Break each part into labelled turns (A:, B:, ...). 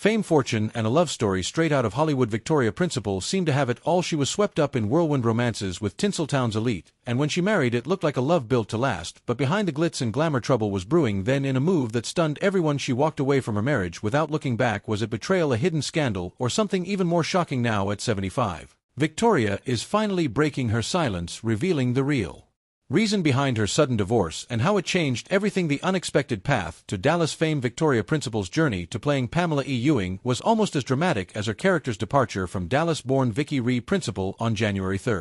A: Fame, fortune, and a love story straight out of Hollywood. Victoria Principal seemed to have it all. She was swept up in whirlwind romances with Tinseltown's elite, and when she married it looked like a love built to last, but behind the glitz and glamour trouble was brewing. Then, in a move that stunned everyone, she walked away from her marriage without looking back. Was it betrayal, a hidden scandal, or something even more shocking? Now at 75, Victoria is finally breaking her silence, revealing the real reason behind her sudden divorce and how it changed everything. The unexpected path to Dallas fame. Victoria Principal's journey to playing Pamela E. Ewing was almost as dramatic as her character's departure from Dallas-born Vicky Ree Principal. On January 3,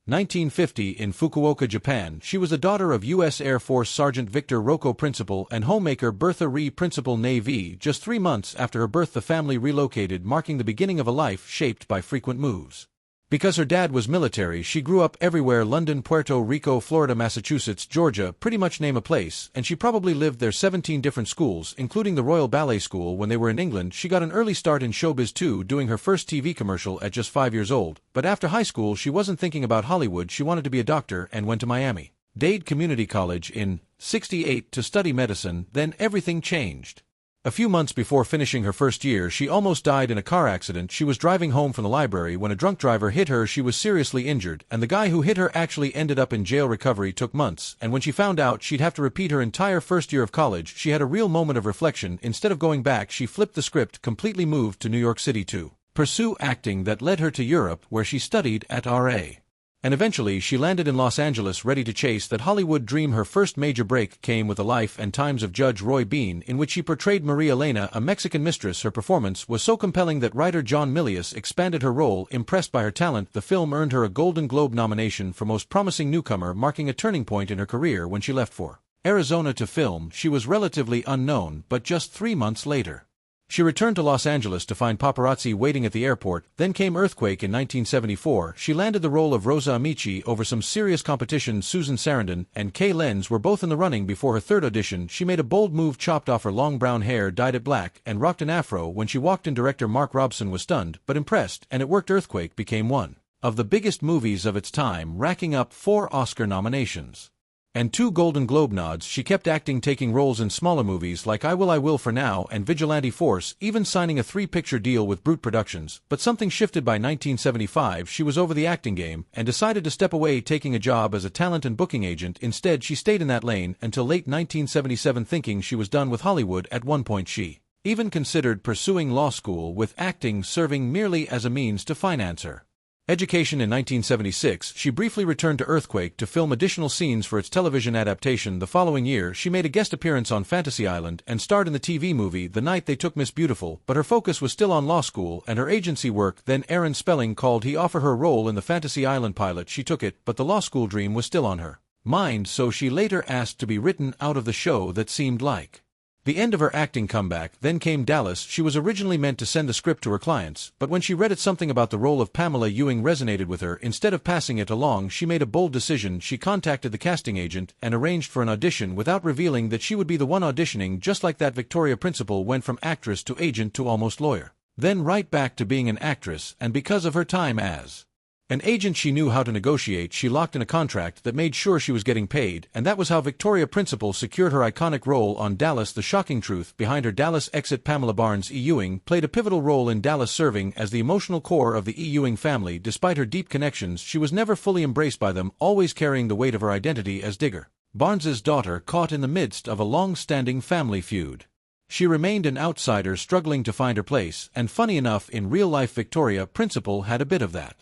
A: 1950, in Fukuoka, Japan, she was the daughter of U.S. Air Force Sergeant Victor Rocco Principal and homemaker Bertha Ree Principal. Navy. Just 3 months after her birth, the family relocated, marking the beginning of a life shaped by frequent moves. Because her dad was military, she grew up everywhere: London, Puerto Rico, Florida, Massachusetts, Georgia, pretty much name a place, and she probably lived there. 17 different schools, including the Royal Ballet School. When they were in England, she got an early start in showbiz too, doing her first TV commercial at just 5 years old. But after high school, she wasn't thinking about Hollywood. She wanted to be a doctor and went to Miami-Dade Community College in '68 to study medicine. Then everything changed. A few months before finishing her first year, she almost died in a car accident. She was driving home from the library when a drunk driver hit her. She was seriously injured, and the guy who hit her actually ended up in jail. Recovery took months, and when she found out she'd have to repeat her entire first year of college, she had a real moment of reflection. Instead of going back, she flipped the script, completely moved to New York City to pursue acting. That led her to Europe, where she studied at R.A. And eventually she landed in Los Angeles, ready to chase that Hollywood dream. Her first major break came with The Life and Times of Judge Roy Bean, in which she portrayed Maria Elena, a Mexican mistress. Her performance was so compelling that writer John Milius expanded her role. Impressed by her talent, the film earned her a Golden Globe nomination for Most Promising Newcomer, marking a turning point in her career. When she left for Arizona to film, she was relatively unknown, but just 3 months later, she returned to Los Angeles to find paparazzi waiting at the airport. Then came Earthquake in 1974. She landed the role of Rosa Amici over some serious competition. Susan Sarandon and Kay Lenz were both in the running. Before her third audition, she made a bold move, chopped off her long brown hair, dyed it black, and rocked an afro. When she walked in, director Mark Robson was stunned, but impressed, and it worked. Earthquake became one of the biggest movies of its time, racking up 4 Oscar nominations and 2 Golden Globe nods. She kept acting, taking roles in smaller movies like I Will For Now and Vigilante Force, even signing a 3-picture deal with Brute Productions. But something shifted. By 1975, she was over the acting game and decided to step away, taking a job as a talent and booking agent. Instead, she stayed in that lane until late 1977, thinking she was done with Hollywood. At one point, she even considered pursuing law school, with acting serving merely as a means to finance her education. In 1976, she briefly returned to Earthquake to film additional scenes for its television adaptation. The following year, she made a guest appearance on Fantasy Island and starred in the TV movie The Night They Took Miss Beautiful, but her focus was still on law school and her agency work. Then Aaron Spelling called. He offered her a role in the Fantasy Island pilot. She took it, but the law school dream was still on her mind, so she later asked to be written out of the show. That seemed like the end of her acting comeback. Then came Dallas. She was originally meant to send the script to her clients, but when she read it, something about the role of Pamela Ewing resonated with her. Instead of passing it along, she made a bold decision. She contacted the casting agent and arranged for an audition without revealing that she would be the one auditioning. Just like that, Victoria Principal went from actress to agent to almost lawyer, then right back to being an actress. And because of her time as an agent, she knew how to negotiate. She locked in a contract that made sure she was getting paid, and that was how Victoria Principal secured her iconic role on Dallas. The shocking truth behind her Dallas exit: Pamela Barnes E. Ewing played a pivotal role in Dallas, serving as the emotional core of the E. Ewing family. Despite her deep connections, she was never fully embraced by them, always carrying the weight of her identity as Digger, Barnes's daughter, caught in the midst of a long-standing family feud. She remained an outsider, struggling to find her place, and funny enough, in real life, Victoria Principal had a bit of that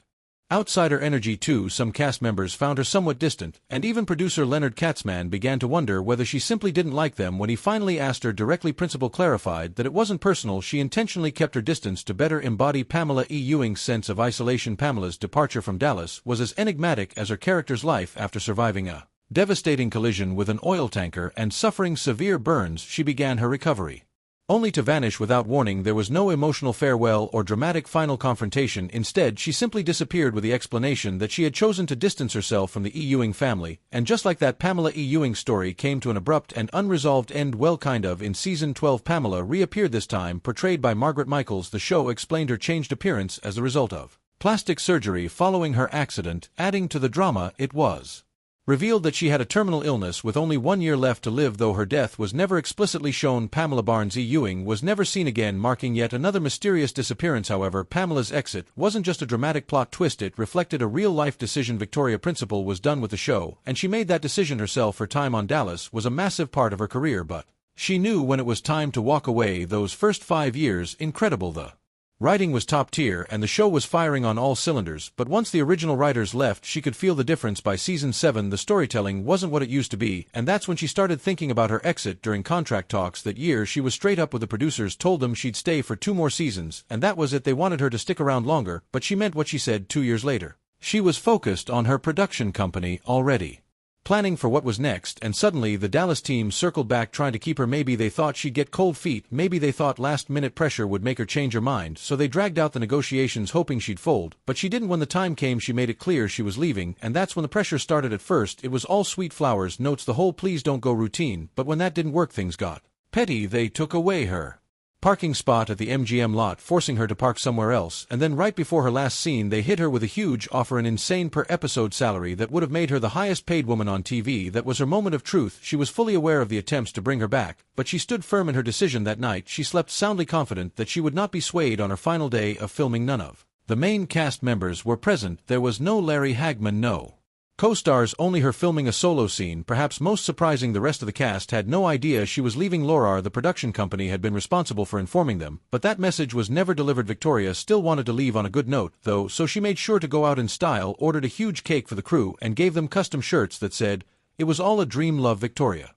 A: outsider energy too. Some cast members found her somewhat distant, and even producer Leonard Katzman began to wonder whether she simply didn't like them. When he finally asked her directly, Principal clarified that it wasn't personal. She intentionally kept her distance to better embody Pamela E. Ewing's sense of isolation. Pamela's departure from Dallas was as enigmatic as her character's life. After surviving a devastating collision with an oil tanker and suffering severe burns, she began her recovery, only to vanish without warning. There was no emotional farewell or dramatic final confrontation. Instead, she simply disappeared with the explanation that she had chosen to distance herself from the E. Ewing family. And just like that, Pamela E. Ewing's story came to an abrupt and unresolved end. Well, kind of. In season 12, Pamela reappeared, this time portrayed by Margaret Michaels. The show explained her changed appearance as a result of plastic surgery following her accident, adding to the drama. It was revealed that she had a terminal illness with only 1 year left to live, though her death was never explicitly shown. Pamela Barnes Ewing was never seen again, marking yet another mysterious disappearance. However, Pamela's exit wasn't just a dramatic plot twist, it reflected a real-life decision. Victoria Principal was done with the show, and she made that decision herself. Her time on Dallas was a massive part of her career, but she knew when it was time to walk away. Those first 5 years, incredible. The writing was top tier and the show was firing on all cylinders, but once the original writers left, she could feel the difference. By season 7, the storytelling wasn't what it used to be, and that's when she started thinking about her exit. During contract talks that year, she was straight up with the producers, told them she'd stay for 2 more seasons, and that was it. They wanted her to stick around longer, but she meant what she said. 2 years later, she was focused on her production company already, planning for what was next, and suddenly the Dallas team circled back trying to keep her. Maybe they thought she'd get cold feet, maybe they thought last-minute pressure would make her change her mind, so they dragged out the negotiations hoping she'd fold, but she didn't. When the time came, she made it clear she was leaving, and that's when the pressure started. At first, it was all sweet flowers, notes, the whole please don't go routine, but when that didn't work, things got petty. They took away her parking spot at the MGM lot, forcing her to park somewhere else, and then right before her last scene they hit her with a huge offer, an insane per-episode salary that would have made her the highest-paid woman on TV. That was her moment of truth. She was fully aware of the attempts to bring her back, but she stood firm in her decision. That night she slept soundly, confident that she would not be swayed. On her final day of filming, none of the main cast members were present. There was no Larry Hagman, no co-stars, only her filming a solo scene. Perhaps most surprising, the rest of the cast had no idea she was leaving. Laura, the production company, had been responsible for informing them, but that message was never delivered. Victoria still wanted to leave on a good note, though, so she made sure to go out in style, ordered a huge cake for the crew, and gave them custom shirts that said, "It was all a dream, love, Victoria."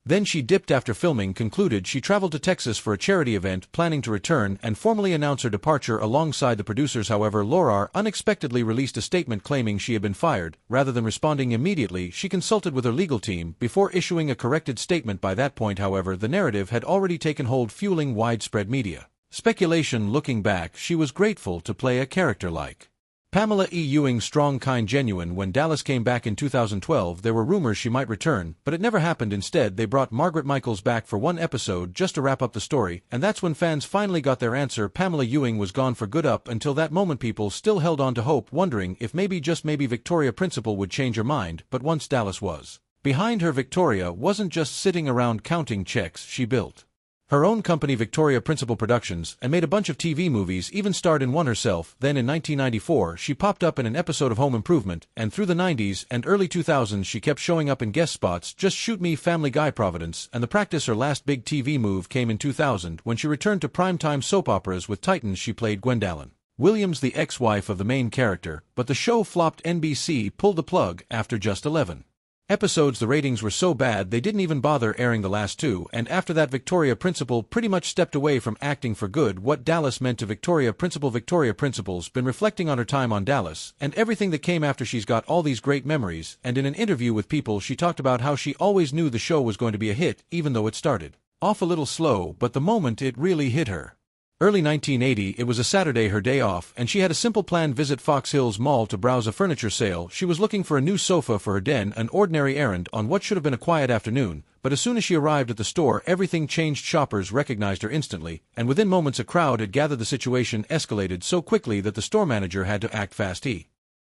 A: Then she dipped after filming concluded. She traveled to Texas for a charity event, planning to return and formally announce her departure alongside the producers. However, Laura unexpectedly released a statement claiming she had been fired. Rather than responding immediately, she consulted with her legal team before issuing a corrected statement. By that point, however, the narrative had already taken hold, fueling widespread media speculation. Looking back, she was grateful to play a character like Pamela Ewing, strong, kind, genuine. When Dallas came back in 2012, there were rumors she might return, but it never happened. Instead, they brought Margaret Michaels back for 1 episode just to wrap up the story, and that's when fans finally got their answer. Pamela Ewing was gone for good. Up until that moment, people still held on to hope, wondering if maybe, just maybe, Victoria Principal would change her mind. But once Dallas was behind her, Victoria wasn't just sitting around counting checks. She built her own company, Victoria Principal Productions, and made a bunch of TV movies, even starred in one herself. Then in 1994, she popped up in an episode of Home Improvement, and through the 90s and early 2000s she kept showing up in guest spots. Just Shoot Me, Family Guy, Providence, and The Practice. Her last big TV move came in 2000, when she returned to primetime soap operas with Titans. She played Gwendolyn Williams, the ex-wife of the main character, but the show flopped. NBC pulled the plug after just 11 episodes. The ratings were so bad they didn't even bother airing the last 2, and after that Victoria Principal pretty much stepped away from acting for good. What Dallas meant to Victoria Principal. Victoria Principal's been reflecting on her time on Dallas and everything that came after. She's got all these great memories, and in an interview with People she talked about how she always knew the show was going to be a hit, even though it started off a little slow, but the moment it really hit her. Early 1980, it was a Saturday, her day off, and she had a simple plan: visit Fox Hills Mall to browse a furniture sale. She was looking for a new sofa for her den, an ordinary errand on what should have been a quiet afternoon, but as soon as she arrived at the store, everything changed. Shoppers recognized her instantly, and within moments a crowd had gathered. The situation escalated so quickly that the store manager had to act fast. He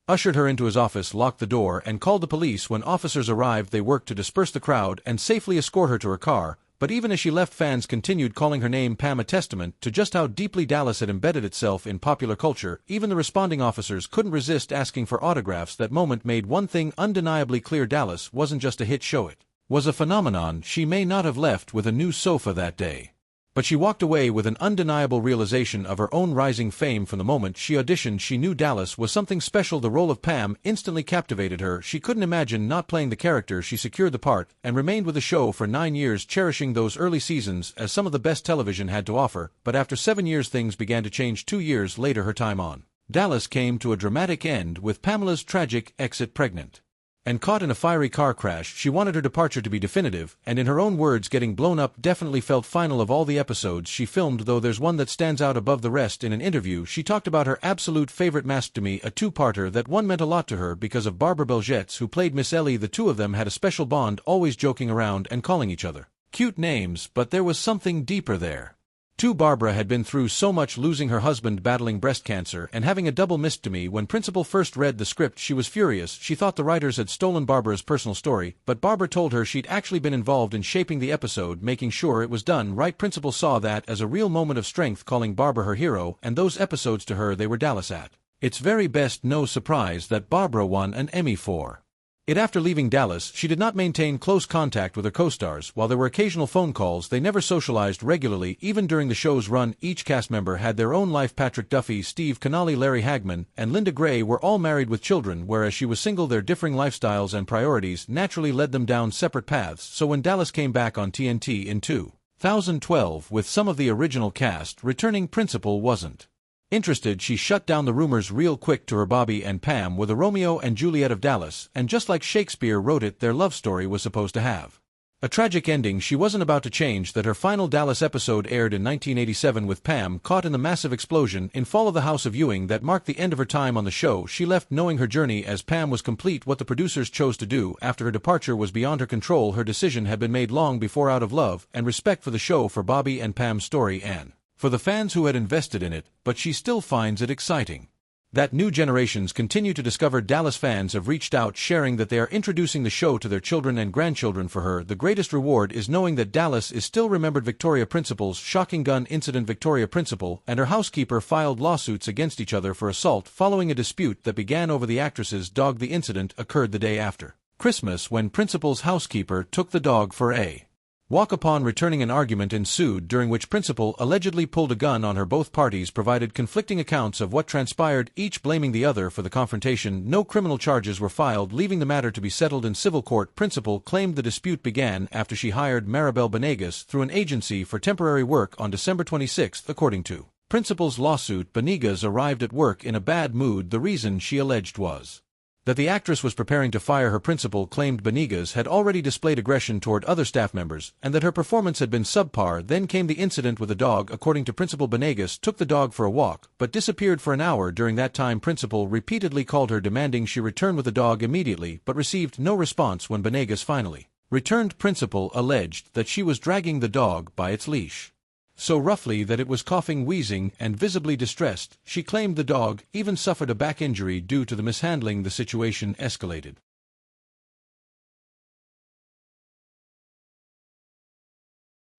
A: ushered her into his office, locked the door, and called the police. When officers arrived, they worked to disperse the crowd and safely escort her to her car. But even as she left, fans continued calling her name. Pam, a testament to just how deeply Dallas had embedded itself in popular culture. Even the responding officers couldn't resist asking for autographs. That moment made one thing undeniably clear: Dallas wasn't just a hit show, it was a phenomenon. She may not have left with a new sofa that day, but she walked away with an undeniable realization of her own rising fame. From the moment she auditioned, she knew Dallas was something special. The role of Pam instantly captivated her. She couldn't imagine not playing the character. She secured the part and remained with the show for 9 years, cherishing those early seasons as some of the best television had to offer. But after 7 years, things began to change. 2 years later, her time on Dallas came to a dramatic end with Pamela's tragic exit. Pregnant and caught in a fiery car crash, she wanted her departure to be definitive, and in her own words, getting blown up definitely felt final. Of all the episodes she filmed, though, there's one that stands out above the rest. In an interview, she talked about her absolute favorite, Masked to Me, a 2-parter. That one meant a lot to her because of Barbara Belgetz, who played Miss Ellie. The two of them had a special bond, always joking around and calling each other cute names, but there was something deeper there. Barbara had been through so much, losing her husband battling breast cancer and having a double mastectomy. When Principal first read the script, she was furious. She thought the writers had stolen Barbara's personal story, but Barbara told her she'd actually been involved in shaping the episode, making sure it was done right. Principal saw that as a real moment of strength, calling Barbara her hero, and those episodes to her they were Dallas at its very best. No surprise that Barbara won an Emmy for it. After leaving Dallas, she did not maintain close contact with her co-stars. While there were occasional phone calls, they never socialized regularly. Even during the show's run, each cast member had their own life. Patrick Duffy, Steve Connolly, Larry Hagman, and Linda Gray were all married with children, whereas she was single. Their differing lifestyles and priorities naturally led them down separate paths, so when Dallas came back on TNT in 2012 with some of the original cast returning, Principal wasn't interested. She shut down the rumors real quick. To her, Bobby and Pam were the Romeo and Juliet of Dallas, and just like Shakespeare wrote it, their love story was supposed to have a tragic ending. She wasn't about to change that. Her final Dallas episode aired in 1987 with Pam caught in the massive explosion in Fall of the House of Ewing that marked the end of her time on the show. She left knowing her journey as Pam was complete. What the producers chose to do after her departure was beyond her control. Her decision had been made long before, out of love and respect for the show, for Bobby and Pam's story, and for the fans who had invested in it, but she still finds it exciting that new generations continue to discover Dallas. Fans have reached out, sharing that they are introducing the show to their children and grandchildren. For her, the greatest reward is knowing that Dallas is still remembered. Victoria Principal's shocking gun incident. Victoria Principal and her housekeeper filed lawsuits against each other for assault following a dispute that began over the actress's dog. The incident occurred the day after Christmas, when Principal's housekeeper took the dog for a walk. Upon returning, an argument ensued during which Principal allegedly pulled a gun on her. Both parties provided conflicting accounts of what transpired, each blaming the other for the confrontation. No criminal charges were filed, leaving the matter to be settled in civil court. Principal claimed the dispute began after she hired Maribel Benegas through an agency for temporary work on December 26. According to Principal's lawsuit, Benegas arrived at work in a bad mood. The reason, she alleged, was that the actress was preparing to fire her. Principal claimed Benegas had already displayed aggression toward other staff members and that her performance had been subpar. Then came the incident with the dog. According to Principal, Benegas took the dog for a walk but disappeared for an hour. During that time, Principal repeatedly called her, demanding she return with the dog immediately, but received no response. When Benegas finally returned, Principal alleged that she was dragging the dog by its leash so roughly that it was coughing, wheezing, and visibly distressed. She claimed the dog even suffered a back injury due to the mishandling. The situation escalated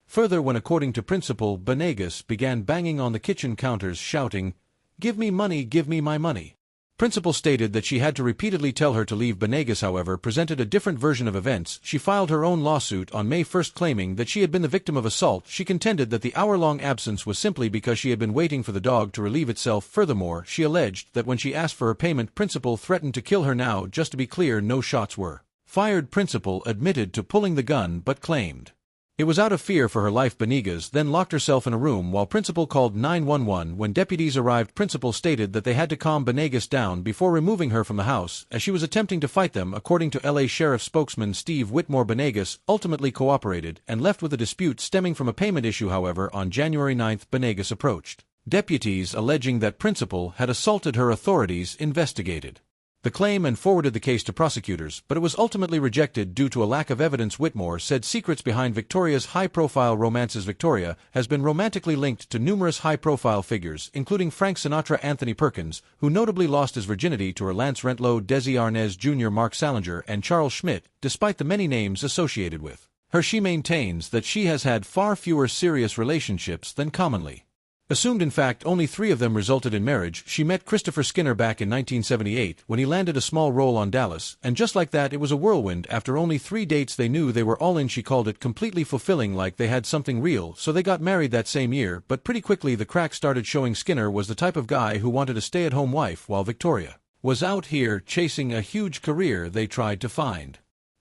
A: further when, according to Principal, Benegas began banging on the kitchen counters, shouting, "Give me money, give me my money." Principal stated that she had to repeatedly tell her to leave. Benegas, however, presented a different version of events. She filed her own lawsuit on May 1, claiming that she had been the victim of assault. She contended that the hour-long absence was simply because she had been waiting for the dog to relieve itself. Furthermore, she alleged that when she asked for her payment, Principal threatened to kill her. Now, just to be clear, no shots were fired. Principal admitted to pulling the gun but claimed it was out of fear for her life. Benegas then locked herself in a room while Principal called 911. When deputies arrived, Principal stated that they had to calm Benegas down before removing her from the house, as she was attempting to fight them. According to LA Sheriff spokesman Steve Whitmore, Benegas ultimately cooperated and left with a dispute stemming from a payment issue. However, on January 9, Benegas approached deputies alleging that Principal had assaulted her. Authorities investigated the claim and forwarded the case to prosecutors, but it was ultimately rejected due to a lack of evidence. Whitmore said secrets behind Victoria's high-profile romances. Victoria has been romantically linked to numerous high-profile figures, including Frank Sinatra, Anthony Perkins, who notably lost his virginity to her, Lance Rentlow, Desi Arnaz Jr., Mark Salinger, and Charles Schmidt. Despite the many names associated with her, she maintains that she has had far fewer serious relationships than commonly assumed. In fact, only 3 of them resulted in marriage. She met Christopher Skinner back in 1978 when he landed a small role on Dallas, and just like that, it was a whirlwind. After only 3 dates, they knew they were all in. She called it completely fulfilling, like they had something real, so they got married that same year. But pretty quickly the cracks started showing. Skinner was the type of guy who wanted a stay-at-home wife, while Victoria was out here chasing a huge career. They tried to find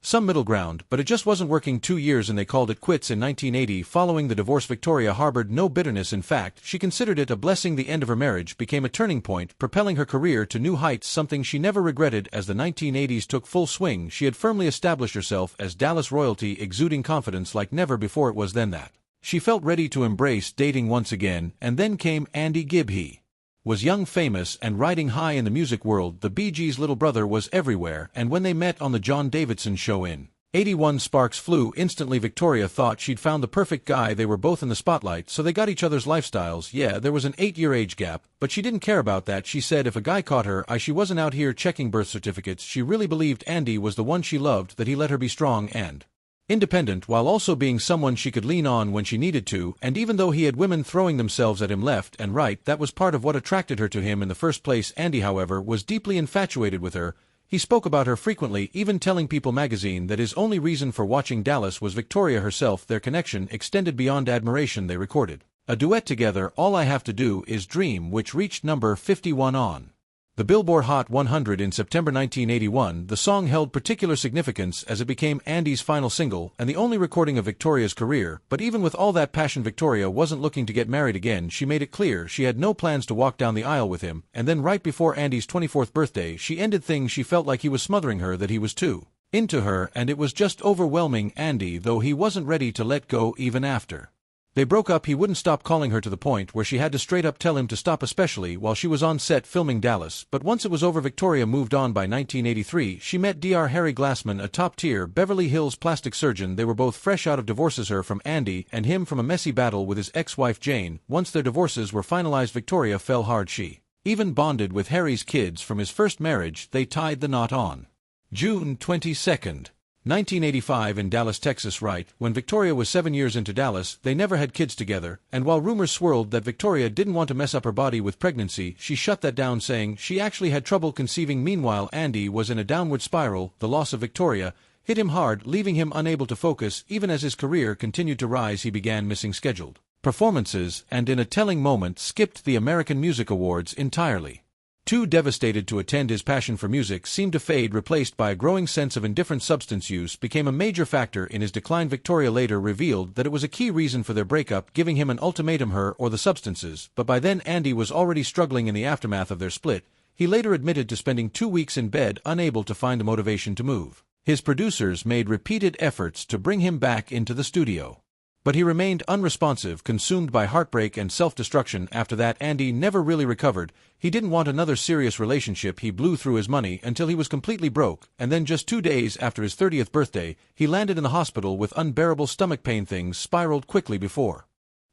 A: some middle ground, but it just wasn't working. 2 years and they called it quits. In 1980, following the divorce, Victoria harbored no bitterness. In fact, she considered it a blessing. The end of her marriage became a turning point, propelling her career to new heights, something she never regretted. As the 1980s took full swing, she had firmly established herself as Dallas royalty, exuding confidence like never before. It was then that she felt ready to embrace dating once again, and then came Andy Gibb. He was young, famous, and riding high in the music world. The Bee Gees' little brother was everywhere, and when they met on the John Davidson show in 81 sparks flew instantly. Victoria thought she'd found the perfect guy. They were both in the spotlight, so they got each other's lifestyles. Yeah, there was an 8-year age gap, but she didn't care about that. She said if a guy caught her, she wasn't out here checking birth certificates. She really believed Andy was the one she loved, that he let her be strong and independent while also being someone she could lean on when she needed to, and even though he had women throwing themselves at him left and right, that was part of what attracted her to him in the first place. Andy, however, was deeply infatuated with her. He spoke about her frequently, even telling People magazine that his only reason for watching Dallas was Victoria herself. Their connection extended beyond admiration. They recorded a duet together, All I Have to Do Is Dream, which reached number 51 on the Billboard Hot 100 in September 1981. The song held particular significance as it became Andy's final single and the only recording of Victoria's career. But even with all that passion, Victoria wasn't looking to get married again. She made it clear she had no plans to walk down the aisle with him, and then right before Andy's 24th birthday she ended things. She felt like he was smothering her, that he was too into her, and it was just overwhelming. Andy, though he wasn't ready to let go even after they broke up, he wouldn't stop calling her, to the point where she had to straight up tell him to stop, especially while she was on set filming Dallas. But once it was over, Victoria moved on. By 1983, she met Dr. Harry Glassman, a top-tier Beverly Hills plastic surgeon. They were both fresh out of divorces, her from Andy and him from a messy battle with his ex-wife Jane. Once their divorces were finalized, Victoria fell hard. She even bonded with Harry's kids from his first marriage. They tied the knot on June 22, 1985 in Dallas, Texas. Right when Victoria was 7 years into Dallas, they never had kids together, and while rumors swirled that Victoria didn't want to mess up her body with pregnancy, she shut that down, saying she actually had trouble conceiving. Meanwhile, Andy was in a downward spiral. The loss of Victoria hit him hard, leaving him unable to focus. Even as his career continued to rise, he began missing scheduled performances and in a telling moment skipped the American Music Awards entirely. Too devastated to attend, his passion for music seemed to fade, replaced by a growing sense of indifferent. Substance use became a major factor in his decline. Victoria later revealed that it was a key reason for their breakup, giving him an ultimatum: her or the substances. But by then Andy was already struggling. In the aftermath of their split, he later admitted to spending 2 weeks in bed, unable to find the motivation to move. His producers made repeated efforts to bring him back into the studio, but he remained unresponsive, consumed by heartbreak and self-destruction. After that, Andy never really recovered. He didn't want another serious relationship. He blew through his money until he was completely broke, and then just 2 days after his 30th birthday, he landed in the hospital with unbearable stomach pain. Things spiraled quickly before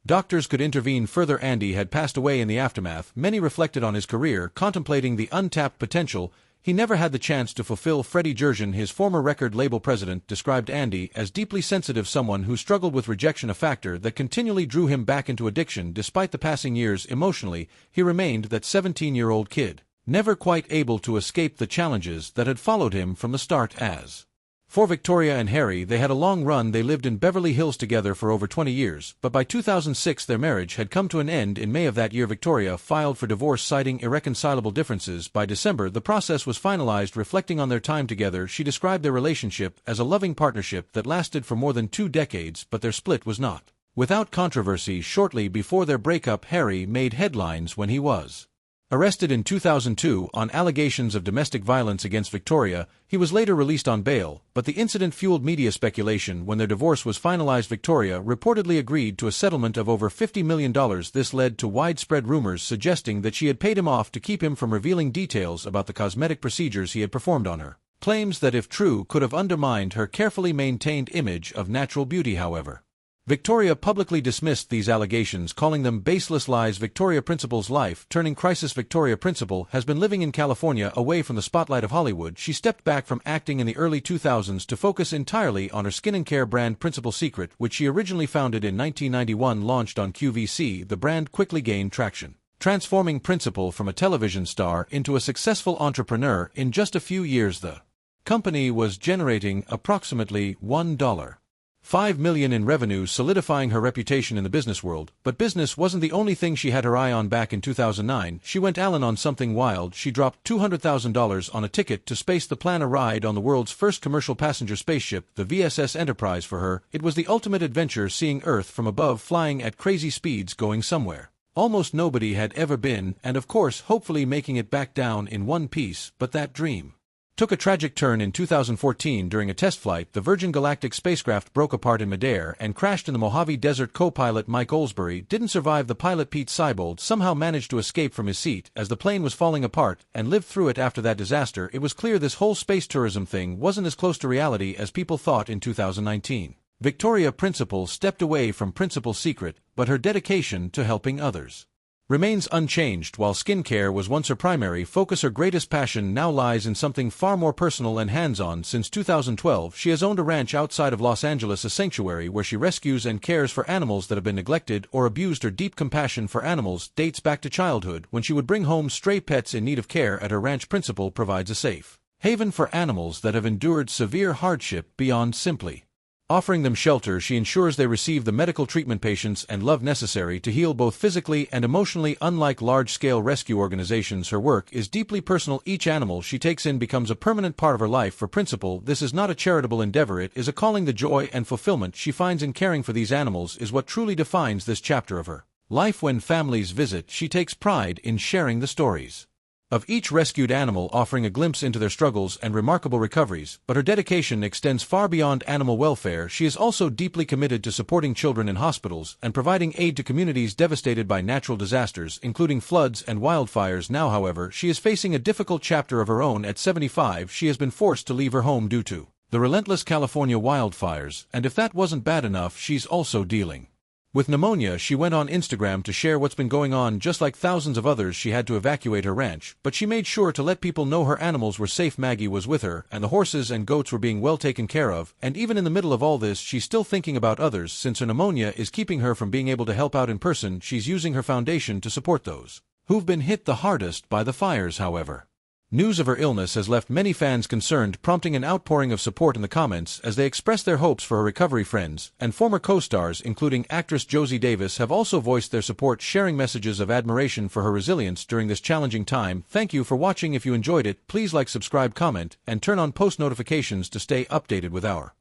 A: doctors could intervene further. Andy had passed away in the aftermath. Many reflected on his career, contemplating the untapped potential he never had the chance to fulfill. Freddie Jurgen, his former record label president, described Andy as deeply sensitive, someone who struggled with rejection, a factor that continually drew him back into addiction. Despite the passing years, emotionally, he remained that 17-year-old kid, never quite able to escape the challenges that had followed him from the start. As for Victoria and Harry, they had a long run. They lived in Beverly Hills together for over 20 years, but by 2006 their marriage had come to an end. In May of that year, Victoria filed for divorce, citing irreconcilable differences. By December, the process was finalized. Reflecting on their time together, she described their relationship as a loving partnership that lasted for more than 2 decades, but their split was not without controversy. Shortly before their breakup, Harry made headlines when he was arrested in 2002 on allegations of domestic violence against Victoria. He was later released on bail, but the incident fueled media speculation. When their divorce was finalized, Victoria reportedly agreed to a settlement of over $50 million. This led to widespread rumors suggesting that she had paid him off to keep him from revealing details about the cosmetic procedures he had performed on her. Claims that, if true, could have undermined her carefully maintained image of natural beauty. However, Victoria publicly dismissed these allegations, calling them baseless lies. Victoria Principal's life turning crisis. Victoria Principal has been living in California, away from the spotlight of Hollywood. She stepped back from acting in the early 2000s to focus entirely on her skin and care brand Principal Secret, which she originally founded in 1991. Launched on QVC, the brand quickly gained traction, transforming Principal from a television star into a successful entrepreneur. In just a few years, the company was generating approximately $1.5 million in revenue, solidifying her reputation in the business world. But business wasn't the only thing she had her eye on. Back in 2009, she went all-in on something wild. She dropped $200,000 on a ticket to space, the plan a ride on the world's first commercial passenger spaceship, the VSS Enterprise. For her, it was the ultimate adventure, seeing Earth from above, flying at crazy speeds, going somewhere almost nobody had ever been, and of course hopefully making it back down in one piece. But that dream took a tragic turn in 2014 during a test flight. The Virgin Galactic spacecraft broke apart in midair and crashed in the Mojave Desert. Co-pilot Mike Olsbury didn't survive. The pilot Pete Seibold somehow managed to escape from his seat as the plane was falling apart and lived through it. After that disaster, it was clear this whole space tourism thing wasn't as close to reality as people thought in 2019. Victoria Principal stepped away from Principal's secret, but her dedication to helping others remains unchanged. While skincare was once her primary focus, her greatest passion now lies in something far more personal and hands-on. Since 2012, she has owned a ranch outside of Los Angeles, a sanctuary where she rescues and cares for animals that have been neglected or abused. Her deep compassion for animals dates back to childhood, when she would bring home stray pets in need of care at her ranch. Principal provides a safe haven for animals that have endured severe hardship. Beyond simply offering them shelter, she ensures they receive the medical treatment, patience, and love necessary to heal both physically and emotionally. Unlike large-scale rescue organizations, her work is deeply personal. Each animal she takes in becomes a permanent part of her life. For Principal, this is not a charitable endeavor, it is a calling. The joy and fulfillment she finds in caring for these animals is what truly defines this chapter of her life. When families visit, she takes pride in sharing the stories of each rescued animal, offering a glimpse into their struggles and remarkable recoveries. But her dedication extends far beyond animal welfare. She is also deeply committed to supporting children in hospitals and providing aid to communities devastated by natural disasters, including floods and wildfires. Now, however, she is facing a difficult chapter of her own. At 75, she has been forced to leave her home due to the relentless California wildfires, and if that wasn't bad enough, she's also dealing with pneumonia. She went on Instagram to share what's been going on. Just like thousands of others, she had to evacuate her ranch, but she made sure to let people know her animals were safe. Maggie was with her, and the horses and goats were being well taken care of. And even in the middle of all this, she's still thinking about others. Since her pneumonia is keeping her from being able to help out in person, she's using her foundation to support those who've been hit the hardest by the fires. However, news of her illness has left many fans concerned, prompting an outpouring of support in the comments as they express their hopes for her recovery. Friends and former co-stars, including actress Josie Davis, have also voiced their support, sharing messages of admiration for her resilience during this challenging time. Thank you for watching. If you enjoyed it, please like, subscribe, comment, and turn on post notifications to stay updated with our